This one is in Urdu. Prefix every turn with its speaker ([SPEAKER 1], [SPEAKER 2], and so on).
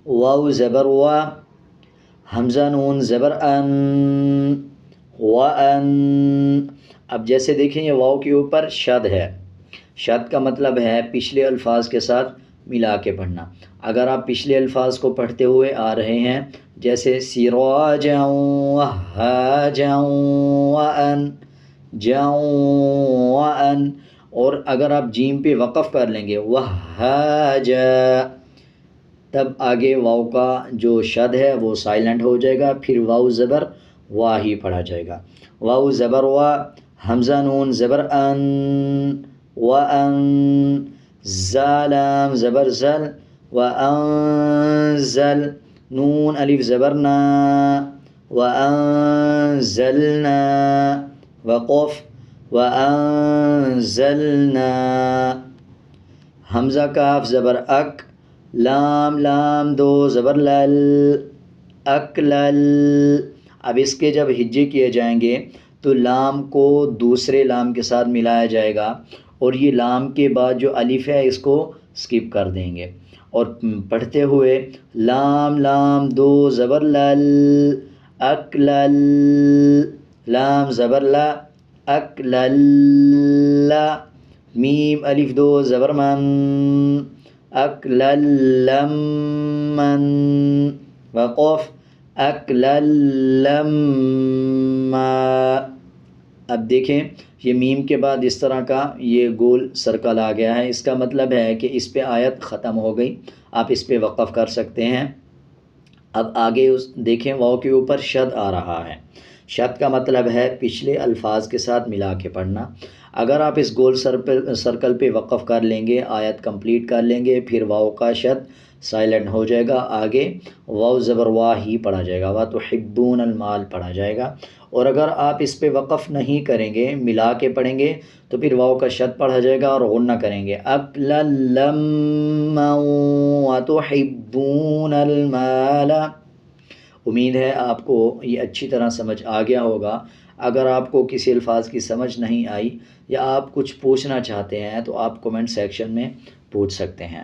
[SPEAKER 1] واو زبر وا، حمزہ نون زبر ان، وَأَن۔ اب جیسے دیکھیں یہ واو کے اوپر شد ہے، شد کا مطلب ہے پچھلے الفاظ کے ساتھ ملا کے پڑھنا۔ اگر آپ پچھلے الفاظ کو پڑھتے ہوئے آ رہے ہیں جیسے سراجا وہاجا وَأَن، وَأَن، اور اگر آپ جیم پہ وقف کر لیں گے وہاجا، تب آگے واو کا جو شد ہے وہ سائلنٹ ہو جائے گا، پھر واو زبر وا ہی پڑھا جائے گا۔ واو زبر وا، حمزہ نون زبر ان، وَأَن، زالام زبر زل، وَأَنزل، نون الف زبر نا، وَأَنزلنا، وقف، وَأَنزلنا، حمزہ کاف زبر اک، لام لام دو زبر لل، اکلل۔ اب اس کے جب ہجے کیے جائیں گے تو لام کو دوسرے لام کے ساتھ ملایا جائے گا، اور یہ لام کے بعد جو الف ہے اس کو سکپ کر دیں گے، اور پڑھتے ہوئے لام لام دو زبر لل، اکلل، لام زبر لا، اکلل، میم الف دو زبر من، اکلل من، وقف، اکلل ما۔ اب دیکھیں یہ میم کے بعد اس طرح کا یہ گول سرکل آ گیا ہے، اس کا مطلب ہے کہ اس پہ آیت ختم ہو گئی، آپ اس پہ وقف کر سکتے ہیں۔ اب آگے دیکھیں واو کے اوپر شد آ رہا ہے، شد کا مطلب ہے پچھلے الفاظ کے ساتھ ملا کے پڑھنا۔ اگر آپ اس گول سرکل پہ وقف کر لیں گے، آیت کمپلیٹ کر لیں گے، پھر واو کا شد سائلنٹ ہو جائے گا، آگے واو زبر وا ہی پڑھا جائے گا، وَتُحِبُّونَ الْمَالَ پڑھا جائے گا۔ اور اگر آپ اس پہ وقف نہیں کریں گے، ملا کے پڑھیں گے، تو پھر واو کا شد پڑھا جائے گا اور غنہ کریں گے، أَكْلًا وَتُحِبُّونَ الْمَالَ۔ امید ہے آپ کو یہ اچھی طرح سمجھ آ گیا ہوگا۔ اگر آپ کو کسی الفاظ کی سمجھ نہیں آئی یا آپ کچھ پوچھنا چاہتے ہیں تو آپ کومنٹ سیکشن میں پوچھ سکتے ہیں۔